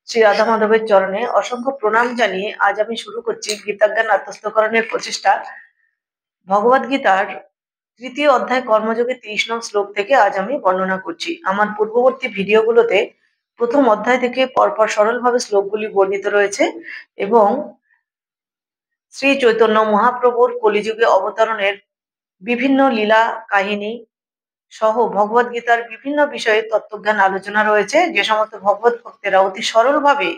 শ্রী রাধা মাধবের চরণে অসংখ্য প্রণাম জানিয়ে আজ আমি শুরু করছি গীতাজ্ঞান আত্মস্থকরণের প্রচেষ্টা। ভগবদ গীতার তৃতীয় অধ্যায় কর্মযোগে 30 নং শ্লোক থেকে আজ আমি বর্ণনা করছি। আমার পূর্ববর্তী ভিডিওগুলোতে প্রথম অধ্যায় থেকে পরপর সরলভাবে শ্লোকগুলি বর্ণিত রয়েছে এবং শ্রী চৈতন্য মহাপ্রভুর কলিযুগে অবতরণের বিভিন্ন লীলা কাহিনী সহ ভগবদ গীতার বিভিন্ন বিষয়ে তত্ত্বজ্ঞান আলোচনা রয়েছে। যে সমস্ত ভগবত ভক্তেরা অতি সরলভাবে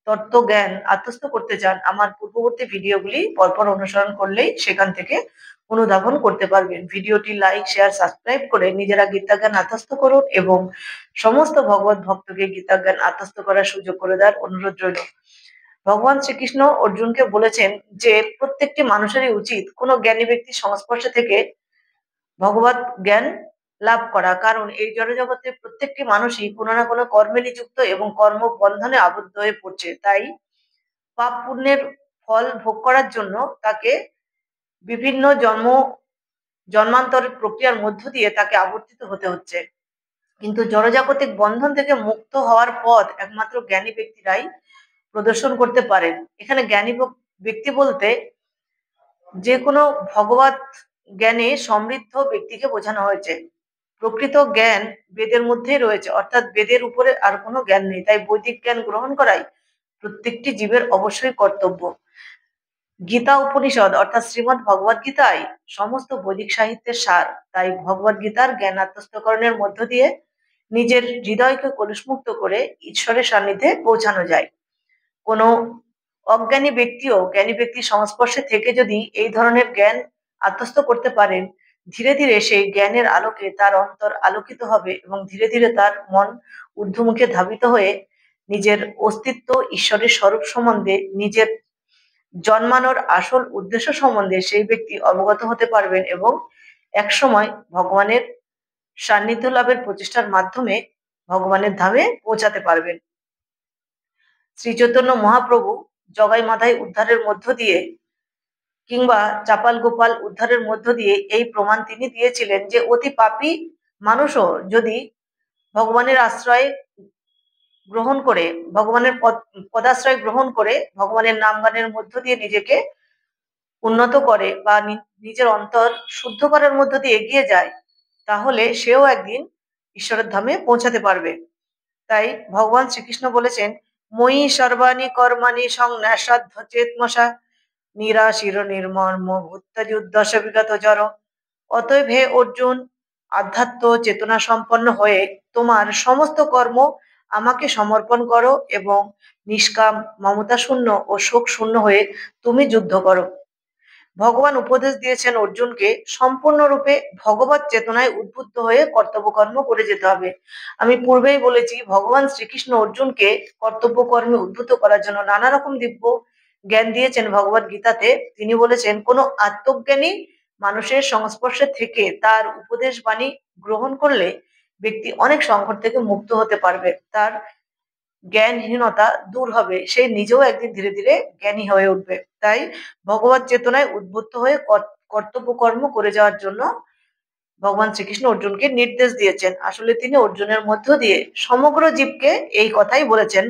তত্ত্বজ্ঞান আত্মস্থ করতে চান, আমার পূর্ববর্তী ভিডিওগুলি পরপর অনুসরণ করলেই সেখান থেকে অনুধাবন করতে পারবেন। ভিডিওটি লাইক, শেয়ার, সাবস্ক্রাইব করে নিজেরা গীতাজ্ঞান আত্মস্থ করুন এবং সমস্ত ভগবত ভক্তকে গীতাজ্ঞান আত্মস্থ করার সুযোগ করে দেওয়ার অনুরোধ রইল। ভগবান শ্রীকৃষ্ণ অর্জুনকে বলেছেন যে প্রত্যেকটি মানুষেরই উচিত কোনো জ্ঞানী ব্যক্তির সংস্পর্শ থেকে ভগবত জ্ঞান লাভ করা, কারণ এই জড়জগতে প্রত্যেকটি মানুষই কোনো না কোনো কর্মে নিযুক্ত এবং কর্ম বন্ধনে আবদ্ধ হয়ে পড়ছে। তাই পাপ পুণ্যের ফল ভোগ করার জন্য তাকে বিভিন্ন জন্মান্তরের প্রক্রিয়ার মধ্য দিয়ে তাকে আবর্তিত হতে হচ্ছে। কিন্তু জড়জাগতিক বন্ধন থেকে মুক্ত হওয়ার পথ একমাত্র জ্ঞানী ব্যক্তিরাই প্রদর্শন করতে পারেন। এখানে জ্ঞানী ব্যক্তি বলতে যে কোনো ভগবত জ্ঞানে সমৃদ্ধ ব্যক্তিকে বোঝানো হয়েছে। প্রকৃত জ্ঞান বেদের মধ্যেই রয়েছে, অর্থাৎ বেদের উপরে আর কোনো জ্ঞান নেই। তাই বৈদিক জ্ঞান গ্রহণ করাই প্রত্যেকটি জীবের অবশ্যই কর্তব্য। গীতা উপনিষদ অর্থাৎ শ্রীমৎ ভগবদ গীতায় সমস্ত বৈদিক সাহিত্যের সার। তাই ভগবদ গীতার জ্ঞান আত্মস্থকরণের মধ্য দিয়ে নিজের হৃদয়কে কলুষমুক্ত করে ঈশ্বরের সান্নিধ্যে পৌঁছানো যায়। কোনো অজ্ঞানী ব্যক্তিও জ্ঞানী ব্যক্তির সংস্পর্শে থেকে যদি এই ধরনের জ্ঞান আত্মস্থ করতে পারেন, ধীরে ধীরে সেই জ্ঞানের আলোকে তার অন্তর আলোকিত হবে এবং ধীরে ধীরে তার মন ঊর্ধ্বমুখে ধাবিত হয়ে নিজের অস্তিত্ব, ঈশ্বরের স্বরূপ সম্বন্ধে, নিজের জন্মানোর আসল উদ্দেশ্য সম্বন্ধে সেই ব্যক্তি অবগত হতে পারবেন এবং একসময় ভগবানের সান্নিধ্য লাভের প্রচেষ্টার মাধ্যমে ভগবানের ধামে পৌঁছাতে পারবেন। শ্রী চৈতন্য মহাপ্রভু জগাই মাথায় উদ্ধারের মধ্য দিয়ে কিংবা চাপাল গোপাল উদ্ধারের মধ্য দিয়ে এই প্রমাণ তিনি দিয়েছিলেন যে অতি পাপী মানুষও যদি ভগবানের আশ্রয় গ্রহণ করে, ভগবানের পদাশ্রয় গ্রহণ করে ভগবানের নাম গানের মধ্য দিয়ে নিজেকে উন্নত করে বা নিজের অন্তর শুদ্ধ করার মধ্য দিয়ে এগিয়ে যায়, তাহলে সেও একদিন ঈশ্বরের ধামে পৌঁছাতে পারবে। তাই ভগবান শ্রীকৃষ্ণ বলেছেন, মই সর্বাণি কর্মাণি সংন্যাসাধ্য চেতমশা নিরাশির নির্মর্ম ভূত্যাযুদ্ধ বিগত জড়। অতএব হে অর্জুন, আধ্যাত্ম চেতনা সম্পন্ন হয়ে তোমার সমস্ত কর্ম আমাকে সমর্পণ করো এবং নিষ্কাম, মমতা শূন্য ও শোক শূন্য হয়ে তুমি যুদ্ধ করো। ভগবান উপদেশ দিয়েছেন অর্জুনকে সম্পূর্ণরূপে ভগবত চেতনায় উদ্বুদ্ধ হয়ে কর্তব্য কর্ম করে যেতে হবে। আমি পূর্বেই বলেছি, ভগবান শ্রীকৃষ্ণ অর্জুনকে কর্তব্য কর্মে উদ্বুদ্ধ করার জন্য নানা রকম দিব্য জ্ঞান দিয়েছেন ভগবত গীতাতে। তিনি বলেছেন, কোনো আত্মজ্ঞানী মানুষের সংস্পর্শে থেকে তার উপদেশ বাণী গ্রহণ করলে ব্যক্তি অনেক সংকট থেকে মুক্ত হতে পারবে, তার জ্ঞানহীনতা দূর হবে, সে নিজেও একদিন ধীরে ধীরে জ্ঞানী হয়ে উঠবে। তাই ভগবত চেতনায় উদ্বুদ্ধ হয়ে কর্তব্য কর্ম করে যাওয়ার জন্য ভগবান শ্রীকৃষ্ণ অর্জুনকে নির্দেশ দিয়েছেন। আসলে তিনি অর্জুনের মধ্য দিয়ে সমগ্র জীবকে এই কথাই বলেছেন,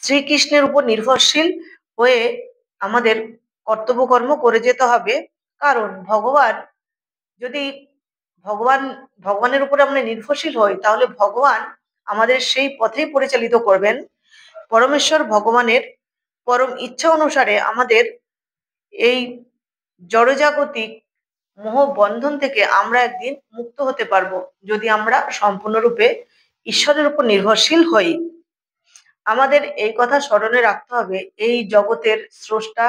শ্রীকৃষ্ণের উপর নির্ভরশীল হয়ে আমাদের কর্তব্য কর্ম করে যেতে হবে। কারণ যদি ভগবানের উপরে আমরা নির্ভরশীল হই, তাহলে ভগবান আমাদের সেই পথেই পরিচালিত করবেন। পরমেশ্বর ভগবানের পরম ইচ্ছা অনুসারে আমাদের এই জড়জাগতিক মোহ বন্ধন থেকে আমরা একদিন মুক্ত হতে পারবো, যদি আমরা সম্পূর্ণরূপে ঈশ্বরের উপর নির্ভরশীল হই। আমাদের এই কথা স্মরণে রাখতে হবে, এই জগতের স্রষ্টা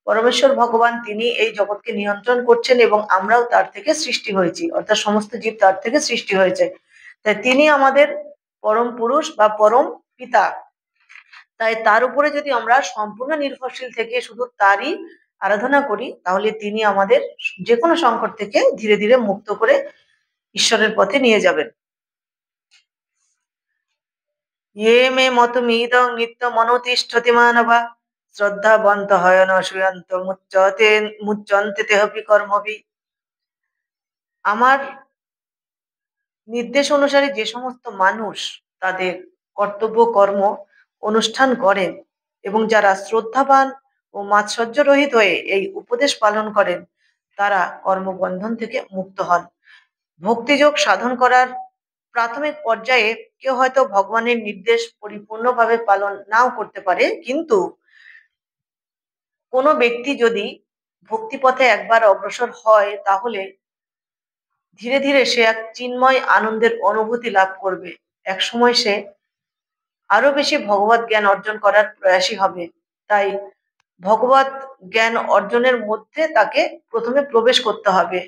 পরমেশ্বর ভগবান, তিনি এই জগৎকে নিয়ন্ত্রণ করছেন এবং আমরাও তার থেকে সৃষ্টি হয়েছি, অর্থাৎ সমস্ত জীব তার থেকে সৃষ্টি হয়েছে। তাই তিনি আমাদের পরম পুরুষ বা পরম পিতা। তাই তার উপরে যদি আমরা সম্পূর্ণ নির্ভরশীল থেকে শুধু তারই আরাধনা করি, তাহলে তিনি আমাদের যে কোনো সংকট থেকে ধীরে ধীরে মুক্ত করে ঈশ্বরের পথে নিয়ে যাবেন। ইয়ে মে মতমিদং নিত্য মনোতিষ্ঠতি মানবা শ্রদ্ধাবন্ত হয়ন শুয়ন্ত মুচ্যন্তে তেহপি কর্মভি। আমার নির্দেশ অনুসারে যে সমস্ত মানুষ তাদের কর্তব্য কর্ম অনুষ্ঠান করেন এবং যারা শ্রদ্ধাবান ও মাৎসর্য রহিত হয়ে এই উপদেশ পালন করেন তারা কর্মবন্ধন থেকে মুক্ত হন। ভক্তিযোগ সাধন করার প্রাথমিক পর্যায়ে কেউ হয়তো ভগবানের নির্দেশ পরিপূর্ণভাবে পালন নাও করতে পারে, কিন্তু কোনো ব্যক্তি যদি ভক্তিপথে একবার অগ্রসর হয় তাহলে ধীরে ধীরে সে এক চিন্ময় আনন্দের অনুভূতি লাভ করবে। একসময় সে আরো বেশি ভগবত জ্ঞান অর্জন করার প্রয়াসী হবে। তাই ভগবত জ্ঞান অর্জনের মধ্যে তাকে প্রথমে প্রবেশ করতে হবে।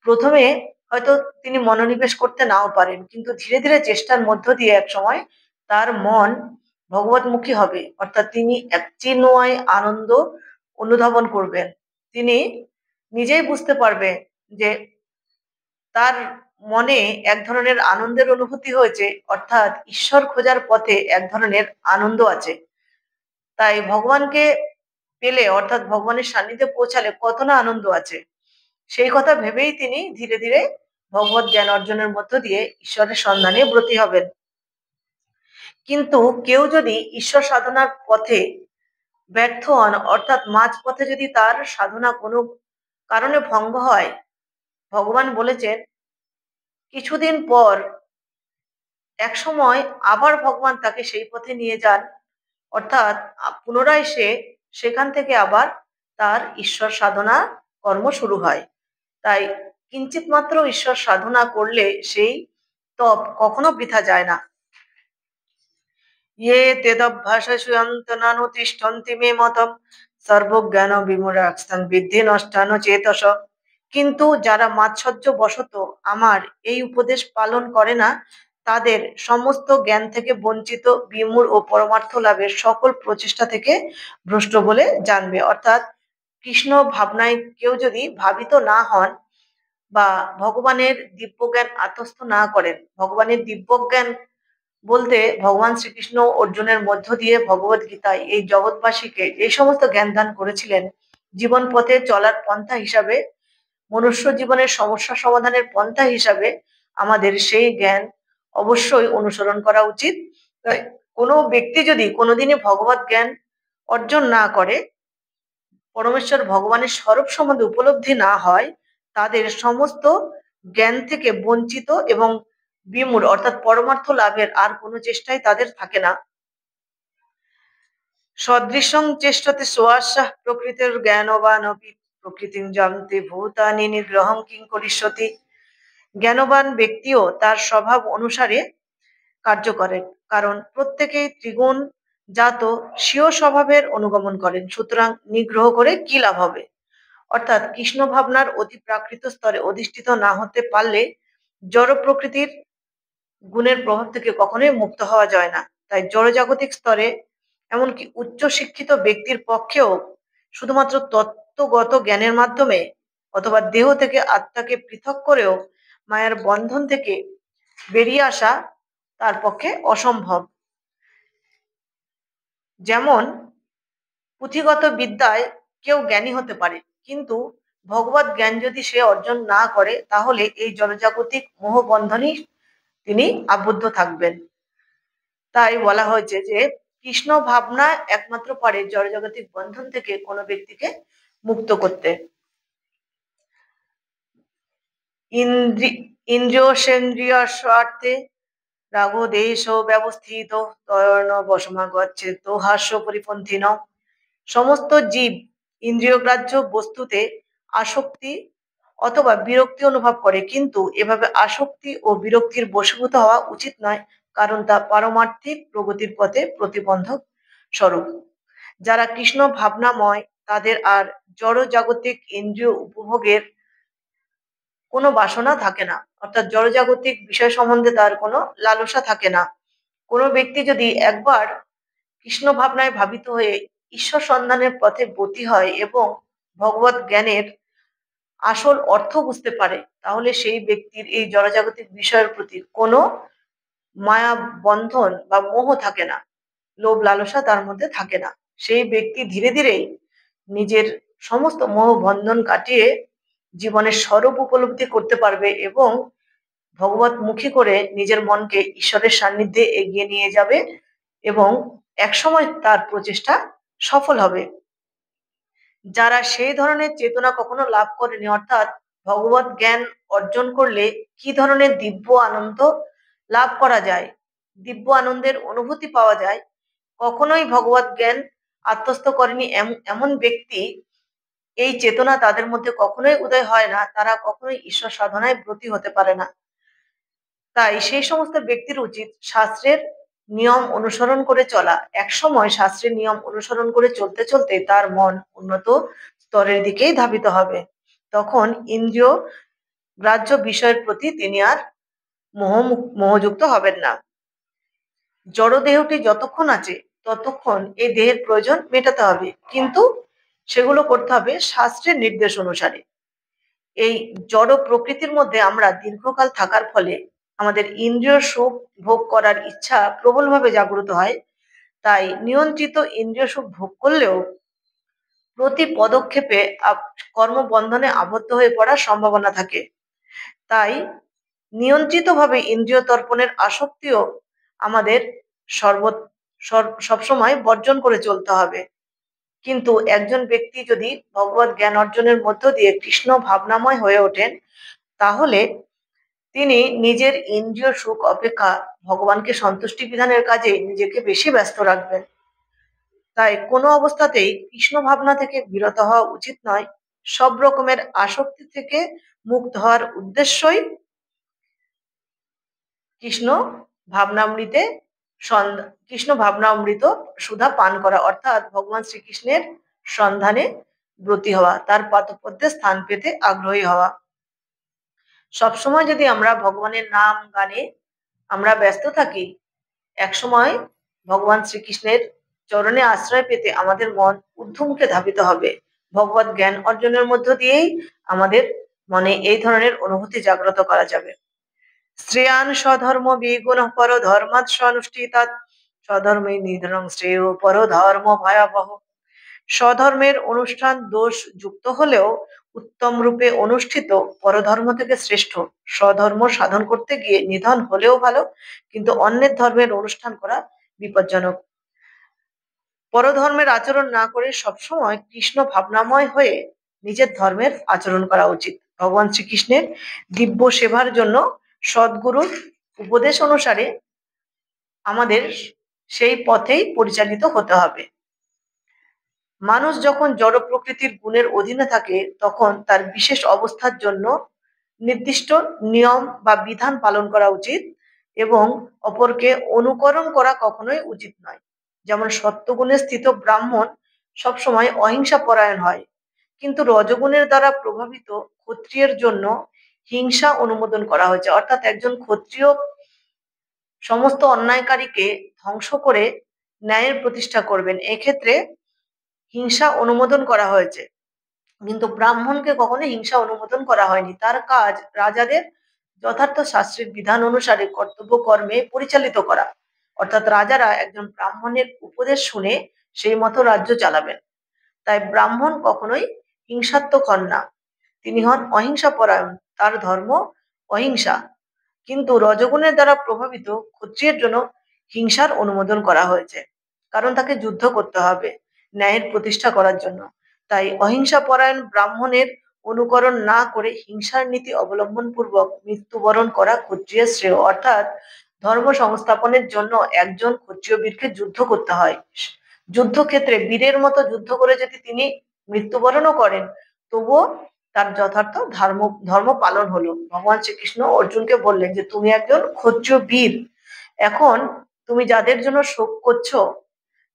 প্রথমে হয়তো তিনি মনোনিবেশ করতে নাও পারেন, কিন্তু ধীরে ধীরে চেষ্টার মধ্য দিয়ে এক সময় তার মন ভগবতমুখী হবে, অর্থাৎ তিনি এক চিন্ময় আনন্দ অনুধাবন করবেন। তিনি নিজেই বুঝতে পারবে যে তার মনে এক ধরনের আনন্দের অনুভূতি হয়েছে, অর্থাৎ ঈশ্বর খোঁজার পথে এক ধরনের আনন্দ আছে। তাই ভগবানকে পেলে অর্থাৎ ভগবানের সান্নিধ্যে পৌঁছালে কত না আনন্দ আছে, সেই কথা ভেবেই তিনি ধীরে ধীরে ভগবত জ্ঞান অর্জনের মধ্য দিয়ে ঈশ্বরের সন্ধানে ব্রতী হবেন। কিন্তু কেউ যদি ঈশ্বর সাধনার পথে ব্যর্থ হন, অর্থাৎ মাঝ পথে যদি তার সাধনা কোনো কারণে ভঙ্গ হয়, ভগবান বলেছেন কিছুদিন পর এক সময় আবার ভগবান তাকে সেই পথে নিয়ে যান, অর্থাৎ পুনরায় সে সেখান থেকে আবার তার ঈশ্বর সাধনা কর্ম শুরু হয়। তাই কিঞ্চিত মাত্র ঈশ্বর সাধনা করলে সেই তপ কখনো বৃথা যায় না। ইয়ে তেদভ্যাসয়ন্তনানুতিষ্ঠন্তি মে মতম সর্বজ্ঞান বিমূঢ়াস্তাং বিদ্ধি নষ্টান চেতস। কিন্তু যারা মাৎসর্য বশত আমার এই উপদেশ পালন করে না, তাদের সমস্ত জ্ঞান থেকে বঞ্চিত, বিমূঢ় ও পরমার্থ লাভের সকল প্রচেষ্টা থেকে ভ্রষ্ট বলে জানবে। অর্থাৎ কৃষ্ণ ভাবনায় কেউ যদি ভাবিত না হন বা ভগবানের দিব্যজ্ঞান আত্মস্থ না করেন, ভগবানের দিব্যজ্ঞান বলতে ভগবান শ্রীকৃষ্ণ অর্জুনের মধ্য দিয়ে ভগবত গীতায় এই জগৎবাসীকে যে সমস্ত জ্ঞান দান করেছিলেন, জীবন পথে চলার পন্থা হিসাবে, মনুষ্য জীবনের সমস্যা সমাধানের পন্থা হিসাবে আমাদের সেই জ্ঞান অবশ্যই অনুসরণ করা উচিত। কোনো ব্যক্তি যদি কোনোদিনই ভগবত জ্ঞান অর্জন না করে, পরমেশ্বর ভগবানের স্বরূপ সম্বন্ধে উপলব্ধি না হয়, তাদের সমস্ত জ্ঞান থেকে বঞ্চিত এবং বিমূঢ় অর্থাৎ পরমার্থ লাভের আর কোনো চেষ্টাই তাদের থাকে না। সদৃশং চেষ্টতে সোয়াস্যাঃ প্রকৃতির জ্ঞানবান অপি প্রকৃতিং জানতে ভূতানি নিগ্রহং কিং করিষ্যতি। জ্ঞানবান ব্যক্তিও তার স্বভাব অনুসারে কার্য করেন, কারণ প্রত্যেকেই ত্রিগুণ জাত স্বীয় স্বভাবের অনুগমন করেন। সুতরাং নিগ্রহ করে কি লাভ হবে? অর্থাৎ কৃষ্ণ ভাবনার অতি প্রাকৃত স্তরে অধিষ্ঠিত না হতে পারলে জড় প্রকৃতির গুণের প্রভাব থেকে কখনোই মুক্ত হওয়া যায় না। তাই জড়জাগতিক স্তরে এমনকি উচ্চ শিক্ষিত ব্যক্তির পক্ষেও শুধুমাত্র তত্ত্বগত জ্ঞানের মাধ্যমে অথবা দেহ থেকে আত্মাকে পৃথক করেও মায়ার বন্ধন থেকে বেরিয়ে আসা তার পক্ষে অসম্ভব। যেমন পুঁথিগত বিদ্যায় কেউ জ্ঞানী হতে পারে, কিন্তু ভগবত জ্ঞান যদি সে অর্জন না করে তাহলে এই জড়জাগতিক মোহবন্ধনই তিনি আবদ্ধ থাকবেন। তাই বলা হয়েছে যে কৃষ্ণ ভাবনা একমাত্র পারে জড়জাগতিক বন্ধন থেকে কোনো ব্যক্তিকে মুক্ত করতে। ইন্দ্রিয় সেন্দ্রিয় স্বার্থে রাগদেশ ব্যবস্থিত তয়ন বসমাগচ্ছে তো হাস্য পরিপন্থী ন। সমস্ত জীব ইন্দ্রিয়গ্রাহ্য বস্তুতে আসক্তি অথবা বিরক্তি অনুভব করে, কিন্তু এভাবে আসক্তি ও বিরক্তির বশীভূত হওয়া উচিত নয়, কারণ তা পারমার্থিক প্রগতির পথে প্রতিবন্ধক স্বরূপ। যারা কৃষ্ণ ভাবনাময় তাদের আর জড় জাগতিক ইন্দ্রিয় উপভোগের কোনো বাসনা থাকে না, অর্থাৎ জড়জাগতিক বিষয় সম্বন্ধে তার কোনো লালসা থাকে না। কোনো ব্যক্তি যদি একবার কৃষ্ণ ভাবনায় ভাবিত হয়ে ঈশ্বর সন্ধানের পথে ব্রতী হয় এবং ভগবত জ্ঞানের আসল অর্থ বুঝতে পারে, তাহলে সেই ব্যক্তির এই জড়জাগতিক বিষয়ের প্রতি কোনো মায়া বন্ধন বা মোহ থাকে না, লোভ লালসা তার মধ্যে থাকে না। সেই ব্যক্তি ধীরে ধীরেই নিজের সমস্ত মোহ বন্ধন কাটিয়ে জীবনের স্বরূপ উপলব্ধি করতে পারবে এবং ভগবত মুখী করে নিজের মনকে ঈশ্বরের সান্নিধ্যে এগিয়ে নিয়ে যাবে এবং একসময় তার প্রচেষ্টা সফল হবে। যারা সেই ধরনের চেতনা কখনো লাভ করেনি, অর্থাৎ ভগবত জ্ঞান অর্জন করলে কি ধরনের দিব্য আনন্দ লাভ করা যায়, দিব্য আনন্দের অনুভূতি পাওয়া যায়, কখনোই ভগবত জ্ঞান আত্মস্থ করেনি এমন ব্যক্তি, এই চেতনা তাদের মধ্যে কখনোই উদয় হয় না, তারা কখনোই ঈশ্বর সাধনায় ব্রতী হতে পারে না। তাই সেই সমস্ত ব্যক্তির উচিত শাস্ত্রের নিয়ম অনুসরণ করে চলা। একসময় শাস্ত্রের নিয়ম অনুসরণ করে চলতে চলতে তার মন উন্নত স্তরের দিকেই ধাবিত হবে। তখন ইন্দ্রিয় গ্রাহ্য বিষয়ের প্রতি তিনি আর মোহযুক্ত হবেন না। জড় দেহটি যতক্ষণ আছে ততক্ষণ এই দেহের প্রয়োজন মেটাতে হবে, কিন্তু সেগুলো করতে হবে শাস্ত্রের নির্দেশ অনুসারে। এই জড় প্রকৃতির মধ্যে আমরা দীর্ঘকাল থাকার ফলে আমাদের ইন্দ্রিয় সুখ ভোগ করার ইচ্ছা প্রবলভাবে জাগ্রত হয়। তাই নিয়ন্ত্রিত ইন্দ্রিয় সুখ ভোগ করলেও প্রতি পদক্ষেপে কর্মবন্ধনে আবদ্ধ হয়ে পড়ার সম্ভাবনা থাকে। তাই নিয়ন্ত্রিতভাবে ইন্দ্রিয় তর্পণের আসক্তিও আমাদের সবসময় বর্জন করে চলতে হবে। কিন্তু একজন ব্যক্তি যদি ভগবত জ্ঞান অর্জনের মধ্য দিয়ে কৃষ্ণ ভাবনাময় হয়ে ওঠেন, তাহলে তিনি নিজের ইন্দ্রিয় সুখ অপেক্ষা ভগবানকে সন্তুষ্টি বিধানের কাজে নিজেকে বেশি ব্যস্ত রাখবেন। তাই কোনো অবস্থাতেই কৃষ্ণ ভাবনা থেকে বিরত হওয়া উচিত নয়। সব রকমের আসক্তি থেকে মুক্ত হওয়ার উদ্দেশ্যই কৃষ্ণ ভাবনামৃতে কৃষ্ণ ভাবনামৃত সুধা পান করা, অর্থাৎ ভগবান শ্রীকৃষ্ণের সন্ধানে ব্রতী হওয়া, তার পাদপদ্মে স্থান পেতে আগ্রহী হওয়া। সবসময় যদি আমরা ভগবানের নাম গানে আমরা ব্যস্ত থাকি, একসময় ভগবান শ্রীকৃষ্ণের চরণে আশ্রয় পেতে আমাদের মন ঊর্ধ্বমুখে ধাবিত হবে। ভগবত জ্ঞান অর্জনের মধ্য দিয়েই আমাদের মনে এই ধরনের অনুভূতি জাগ্রত করা যাবে। শ্রেয়ান স্বধর্ম বিগুণ পর ধর্মাৎ স্বনুষ্ঠিতাৎ স্বধর্মে নিধনং শ্রেয় পর ধর্ম ভয়াবহ। স্বধর্মের অনুষ্ঠান দোষ যুক্ত হলেও উত্তম রূপে অনুষ্ঠিত পরধর্ম থেকে শ্রেষ্ঠ। স্বধর্ম সাধন করতে গিয়ে নিধন হলেও ভালো, কিন্তু অন্যের ধর্মের অনুষ্ঠান করা বিপজ্জনক। পরধর্মের আচরণ না করে সবসময় কৃষ্ণ ভাবনাময় হয়ে নিজের ধর্মের আচরণ করা উচিত। ভগবান শ্রীকৃষ্ণের দিব্য সেবার জন্য সদ্গুরুর উপদেশ অনুসারে আমাদের সেই পথেই পরিচালিত হতে হবে। মানুষ যখন জড় প্রকৃতির গুণের অধীনে থাকে, তখন তার বিশেষ অবস্থার জন্য নির্দিষ্ট নিয়ম বা বিধান পালন করা উচিত এবং অপরকে অনুকরণ করা কখনোই উচিত নয়। যেমন সত্যগুণে স্থিত ব্রাহ্মণ সবসময় অহিংসা পরায়ণ হয়, কিন্তু রজগুণের দ্বারা প্রভাবিত ক্ষত্রিয়ের জন্য হিংসা অনুমোদন করা হয়েছে, অর্থাৎ একজন ক্ষত্রিয় সমস্ত অন্যায়কারীকে ধ্বংস করে ন্যায়ের প্রতিষ্ঠা করবেন, এক্ষেত্রে হিংসা অনুমোদন করা হয়েছে। কিন্তু ব্রাহ্মণকে কখনো হিংসা অনুমোদন করা হয়নি। তার কাজ রাজাদের যথার্থ শাস্ত্রের বিধান অনুসারে কর্তব্য কর্মে পরিচালিত করা, অর্থাৎ রাজারা একজন ব্রাহ্মণের উপদেশ শুনে সেই মতো রাজ্য চালাবেন। তাই ব্রাহ্মণ কখনোই হিংসাত্মক হন না, তিনি হন অহিংসা পরায়ণ, তার ধর্ম অহিংসা। কিন্তু রজগুণের দ্বারা প্রভাবিত ক্ষত্রিয়ের জন্য হিংসার অনুমোদন করা হয়েছে, কারণ তাকে যুদ্ধ করতে হবে ন্যায়ের প্রতিষ্ঠা করার জন্য। তাই অহিংসা পরায়ণ ব্রাহ্মণের অনুকরণ না করে হিংসার নীতি অবলম্বন পূর্বক মৃত্যুবরণ করা ক্ষত্রিয়ের শ্রেয়, অর্থাৎ ধর্ম সংস্থাপনের জন্য একজন ক্ষত্রিয় বীরকে যুদ্ধ করতে হয়। যুদ্ধক্ষেত্রে বীরের মতো যুদ্ধ করে যদি তিনি মৃত্যুবরণও করেন, তবুও তার যথার্থ ধর্ম পালন হলো। ভগবান শ্রীকৃষ্ণ অর্জুনকে বললেন যে তুমি একজন ক্ষত্রিয় বীর, এখন তুমি যাদের জন্য শোক করছো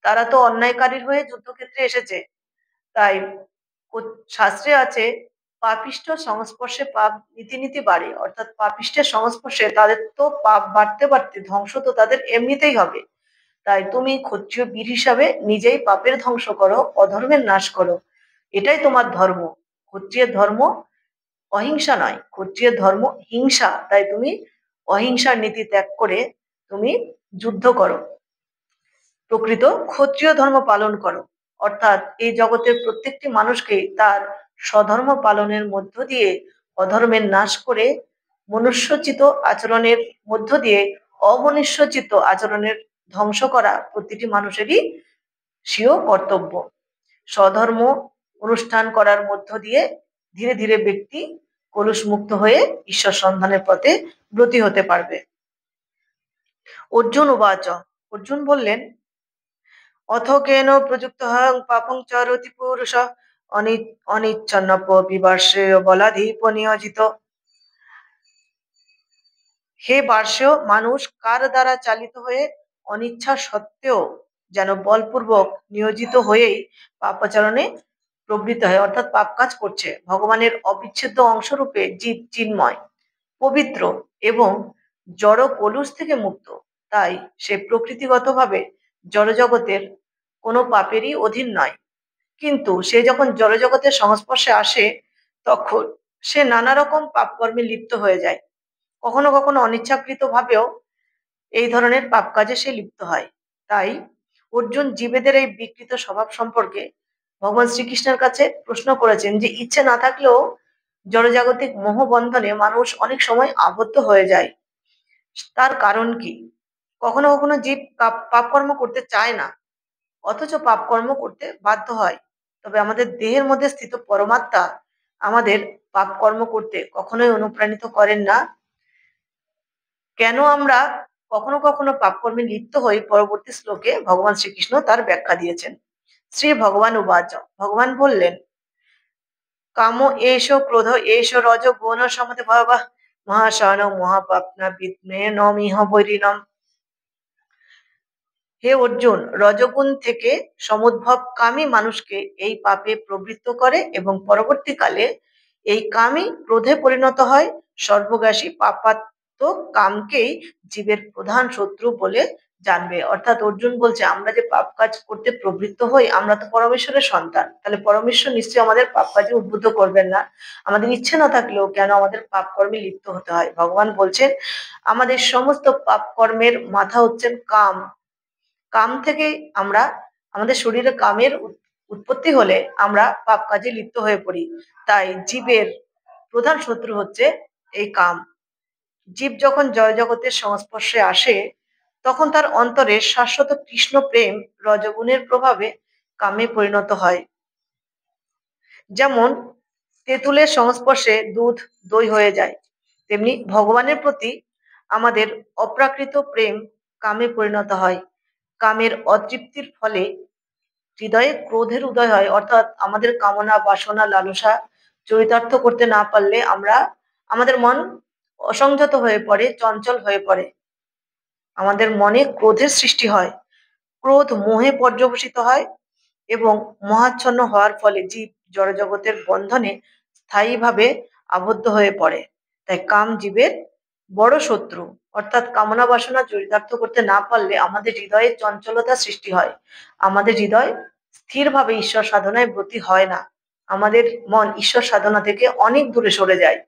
তারা তো অন্যায়কারীর হয়ে যুদ্ধক্ষেত্রে এসেছে। তাই শাস্ত্রে আছে পাপিষ্ঠ সংস্পর্শে পাপ নীতি নীতি বাড়ে, অর্থাৎ পাপিষ্ঠের সংস্পর্শে তাদের তো পাপ বাড়তে বাড়তে ধ্বংস তো তাদের এমনিতেই হবে। তাই তুমি ক্ষত্রিয় বীর হিসাবে নিজেই পাপের ধ্বংস করো, অধর্মের নাশ করো, এটাই তোমার ধর্ম। ক্ষত্রিয়ের ধর্ম অহিংসা নয়, ক্ষত্রিয়ের ধর্ম হিংসা। তাই তুমি অহিংসার নীতি ত্যাগ করে তুমি যুদ্ধ করো, প্রকৃত ক্ষত্রিয় ধর্ম পালন করো। অর্থাৎ এই জগতের প্রত্যেকটি মানুষকে তার স্বধর্ম পালনের মধ্য দিয়ে অধর্মের নাশ করে মনুষ্যচিত আচরণের মধ্য দিয়ে অমনুষ্যচিত আচরণের ধ্বংস করা প্রতিটি মানুষেরই স্বীয় কর্তব্য। স্বধর্ম অনুষ্ঠান করার মধ্য দিয়ে ধীরে ধীরে ব্যক্তি কলুষ মুক্ত হয়ে ঈশ্বর সন্ধানের পথে ব্রতী হতে পারবে। অর্জুন উবাচ, অর্জুন বললেন, অথ কেন প্রযুক্ত পাপং চরতি পুরুষ অনিচ্ছন্নপ বিবার্ষেয় বলাধিপ নিয়োজিত। হে বার্ষেয় মানুষ কার দ্বারা চালিত হয়ে অনিচ্ছা সত্ত্বেও যেন বলপূর্বক নিয়োজিত হয়েই পাপাচরণে প্রবৃত্ত হয়, অর্থাৎ পাপ কাজ করছে। ভগবানের অবিচ্ছেদ্য অংশরূপে জীব চিন্ময়, পবিত্র এবং জড় কলুষ থেকে মুক্ত। তাই সে প্রকৃতিগতভাবে জড়জগতের কোনো পাপেরই অধীন নয়। কিন্তু সে যখন জড়জগতের সংস্পর্শে আসে তখন সে নানা রকম পাপকর্মে লিপ্ত হয়ে যায়। কখনো কখনো অনিচ্ছাকৃত ভাবেও এই ধরনের পাপ কাজে সে লিপ্ত হয়। তাই অর্জুন জীবেদের এই বিকৃত স্বভাব সম্পর্কে ভগবান শ্রীকৃষ্ণের কাছে প্রশ্ন করেছেন যে ইচ্ছে না থাকলেও জড়জাগতিক মোহবন্ধনে মানুষ অনেক সময় আবদ্ধ হয়ে যায়। তার কারণ কি? কখনো কখনো জীব পাপকর্ম করতে চায় না, অথচ পাপকর্ম করতে বাধ্য হয়। তবে আমাদের দেহের মধ্যে স্থিত পরমাত্মা আমাদের পাপকর্ম করতে কখনোই অনুপ্রাণিত করেন না। কেন আমরা কখনো কখনো পাপকর্মে লিপ্ত হই, পরবর্তী শ্লোকে ভগবান শ্রীকৃষ্ণ তার ব্যাখ্যা দিয়েছেন। শ্রী ভগবান উবাচ, ভগবান বললেন, কাম এষ ক্রোধ এষ রজ গুণ সমতে ভয়াবহ মহাশয়ন মহাপাপনা বিদ্মে নমিহ বৈরিণম। হে অর্জুন, রজগুণ থেকে সমুদ্ভব কামই মানুষকে এই পাপে প্রবৃত্ত করে এবং পরবর্তীকালে এই কামই ক্রোধে পরিণত হয়। সর্বগ্রাসী পাপাত্মক কামকেই জীবের প্রধান শত্রু বলে জানবে। অর্থাৎ অর্জুন বলছে, আমরা যে পাপ কাজ করতে প্রবৃত্ত হই, আমরা তো পরমেশ্বরের সন্তান, তাহলে পরমেশ্বর নিশ্চয়ই আমাদের পাপ কাজে উদ্বুদ্ধ করবেন না। আমাদের ইচ্ছে না থাকলেও কেন আমাদের পাপ কর্মে লিপ্ত হতে হয়? ভগবান বলছেন, আমাদের সমস্ত পাপ কর্মের মাথা হচ্ছেন কাম। কাম থেকে আমরা, আমাদের শরীরে কামের উৎপত্তি হলে আমরা পাপ কাজে লিপ্ত হয়ে পড়ি। তাই জীবের প্রধান শত্রু হচ্ছে এই কাম। জীব যখন জয় জগতের সংস্পর্শে আসে তখন তার অন্তরে শাশ্বত কৃষ্ণ প্রেম রজগুণের প্রভাবে কামে পরিণত হয়। যেমন তেঁতুলের সংস্পর্শে দুধ দই হয়ে যায়, তেমনি ভগবানের প্রতি আমাদের অপ্রাকৃত প্রেম কামে পরিণত হয়। কামের অতৃপ্তির ফলে হৃদয়ে ক্রোধের উদয় হয়, অর্থাৎ আমাদের কামনা বাসনা লালসা চরিতার্থ করতে না পারলে আমাদের মন অসংযত হয়ে পড়ে, চঞ্চল হয়ে পড়ে, আমাদের মনে ক্রোধের সৃষ্টি হয়। ক্রোধ মোহে পর্যবসিত হয় এবং মোহাচ্ছন্ন হওয়ার ফলে জীব জড়জগতের বন্ধনে স্থায়ীভাবে আবদ্ধ হয়ে পড়ে। তাই কাম জীবের বড় শত্রু। অর্থাৎ কামনা বাসনা চরিতার্থ করতে না পারলে আমাদের হৃদয়ে চঞ্চলতা সৃষ্টি হয়, আমাদের হৃদয় স্থিরভাবে ঈশ্বর সাধনায় ব্রতী হয় না, আমাদের মন ঈশ্বর সাধনা থেকে অনেক দূরে সরে যায়,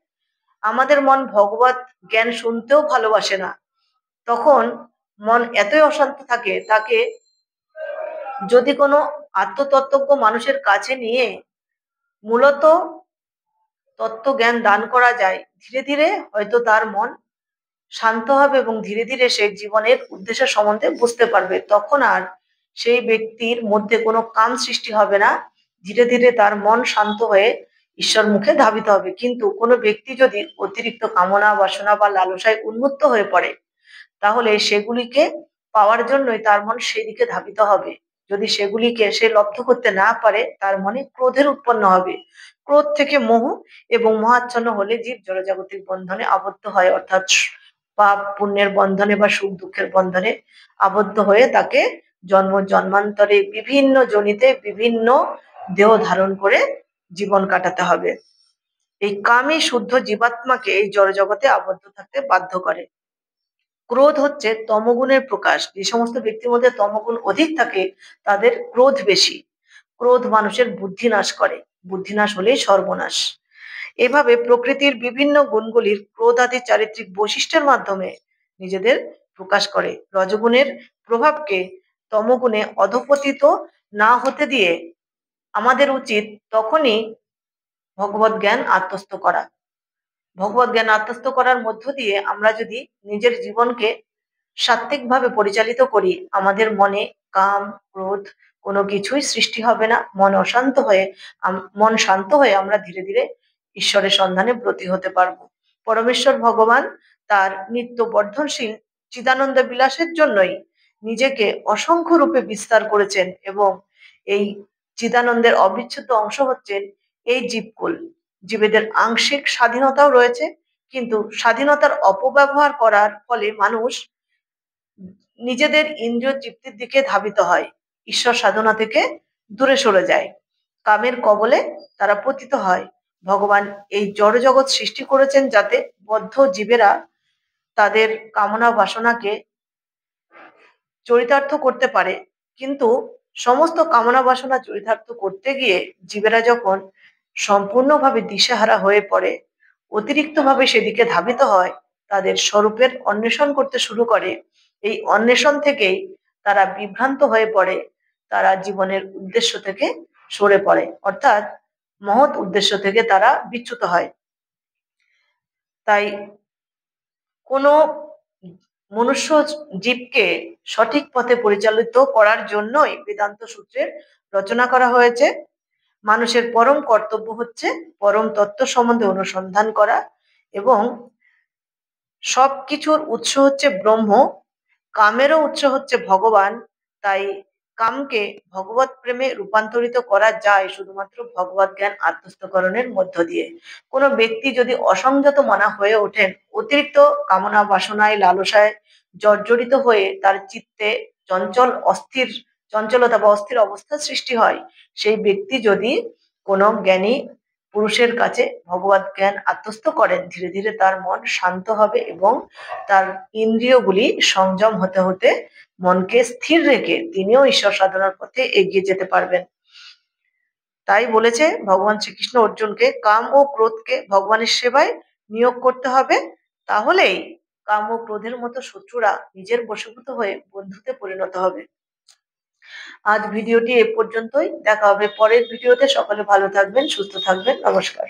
আমাদের মন ভগবত জ্ঞান শুনতেও ভালোবাসে না। তখন মন এতই অশান্ত থাকে, তাকে যদি কোনো আত্মতত্ত্বজ্ঞ মানুষের কাছে নিয়ে মূলত তত্ত্বজ্ঞান দান করা যায়, ধীরে ধীরে হয়তো তার মন শান্ত হবে এবং ধীরে ধীরে সে জীবনের উদ্দেশ্য সম্বন্ধে বুঝতে পারবে। তখন আর সেই ব্যক্তির মধ্যে কোনো কাম সৃষ্টি হবে না, ধীরে ধীরে তার মন শান্ত হয়ে ঈশ্বর মুখে ধাবিত হবে। কিন্তু কোনো ব্যক্তি যদি অতিরিক্ত কামনা বাসনা বা লালসায় উন্মত্ত হয়ে পড়ে, তাহলে সেগুলিকে পাওয়ার জন্যই তার মন সেদিকে ধাবিত হবে। যদি সেগুলিকে সে লব্ধ করতে না পারে, তার মনে ক্রোধের উৎপন্ন হবে। ক্রোধ থেকে মোহ এবং মোহাচ্ছন্ন হলে জীব জড়জাগতিক বন্ধনে আবদ্ধ হয়, অর্থাৎ পাপ পুণ্যের বন্ধনে বা সুখ দুঃখের বন্ধনে আবদ্ধ হয়ে তাকে জন্ম জন্মান্তরে বিভিন্ন যোনিতে বিভিন্ন দেহ ধারণ করে জীবন কাটাতে হবে। এই কামই শুদ্ধ জীবাত্মাকে এই জড়জগতে আবদ্ধ থাকতে বাধ্য করে। ক্রোধ হচ্ছে তমগুণের প্রকাশ। যে সমস্ত ব্যক্তির মধ্যে তমগুণ অধিক থাকে তাদের ক্রোধ বেশি। ক্রোধ মানুষের বুদ্ধি নাশ করে, বুদ্ধি নাশ হলেই সর্বনাশ। এভাবে প্রকৃতির বিভিন্ন গুণগুলির ক্রোধ আদি চারিত্রিক বৈশিষ্ট্যের মাধ্যমে নিজেদের প্রকাশ করে। রজগুণের প্রভাবকে তমগুণে অধঃপতিত না হতে দিয়ে আমাদের উচিত তখনই ভগবত জ্ঞান আত্মস্থ করা। ভগবত জ্ঞান আত্মস্থ করার মধ্য দিয়ে আমরা যদি নিজের জীবনকে সাত্ত্বিকভাবে পরিচালিত করি, আমাদের মনে কাম, ক্রোধ কোনো কিছুই সৃষ্টি হবে না। মন শান্ত হয়ে আমরা ধীরে ধীরে ঈশ্বরের সন্ধানে ব্রতী হতে পারবো। পরমেশ্বর ভগবান তার নিত্য বর্ধনশীল চিদানন্দ বিলাসের জন্যই নিজেকে অসংখ্য রূপে বিস্তার করেছেন এবং এই চিদানন্দের অবিচ্ছেদ্য অংশ হচ্ছেন এই জীবকুল। জীবেদের আংশিক স্বাধীনতাও রয়েছে, কিন্তু স্বাধীনতার অপব্যবহার করার ফলে মানুষ নিজেদের ইন্দ্রিয় তৃপ্তির দিকে ধাবিত হয়, ঈশ্বর সাধনা থেকে দূরে সরে যায়, কামের কবলে তারা পতিত হয়। ভগবান এই জড়জগৎ সৃষ্টি করেছেন যাতে বদ্ধ জীবেরা তাদের কামনা বাসনাকে চরিতার্থ করতে পারে, কিন্তু সমস্ত কামনা বাসনা চরিতার্থ করতে গিয়ে জীবেরা যখন সম্পূর্ণভাবে দিশেহারা হয়ে পড়ে, অতিরিক্তভাবে সেদিকে ধাবিত হয়, তাদের স্বরূপের অন্বেষণ করতে শুরু করে, এই অন্বেষণ থেকেই তারা বিভ্রান্ত হয়ে পড়ে, তারা জীবনের উদ্দেশ্য থেকে সরে পড়ে, অর্থাৎ মহৎ উদ্দেশ্য থেকে তারা বিচ্যুত হয়। তাই কোনো মনুষ্য জীবকে সঠিক পথে পরিচালিত করার জন্যই বেদান্ত সূত্রের রচনা করা হয়েছে। মানুষের পরম কর্তব্য হচ্ছে পরম তত্ত্ব সম্বন্ধে অনুসন্ধান করা, এবং সবকিছুর উৎস হচ্ছে ব্রহ্ম, কামেরও উৎস হচ্ছে ভগবান। তাই কামকে ভগবত প্রেমে রূপান্তরিত করা যায় শুধুমাত্র ভগবত জ্ঞান আত্মস্থকরণের মধ্য দিয়ে। কোনো ব্যক্তি যদি অসংযত মনা হয়ে ওঠেন, অতিরিক্ত কামনা বাসনায় লালসায় জর্জরিত হয়ে তার চিত্তে চঞ্চলতা বা অস্থির অবস্থা সৃষ্টি হয়, সেই ব্যক্তি যদি কোনো জ্ঞানী পুরুষের কাছে ভগবত জ্ঞান আত্মস্থ করেন, ধীরে ধীরে তার মন শান্ত হবে এবং তার ইন্দ্রিয়গুলি সংযম হতে হতে মনকে স্থির রেখে তিনিও ঈশ্বর সাধনার পথে এগিয়ে যেতে পারবেন। তাই বলেছে ভগবান শ্রীকৃষ্ণ অর্জুনকে, কাম ও ক্রোধকে ভগবানের সেবায় নিয়োগ করতে হবে, তাহলেই কাম ও ক্রোধের মতো শত্রুরা নিজের বশীভূত হয়ে বন্ধুতে পরিণত হবে। আজ ভিডিওটি এ পর্যন্তই, দেখা হবে পরের ভিডিওতে। সকলে ভালো থাকবেন, সুস্থ থাকবেন, নমস্কার।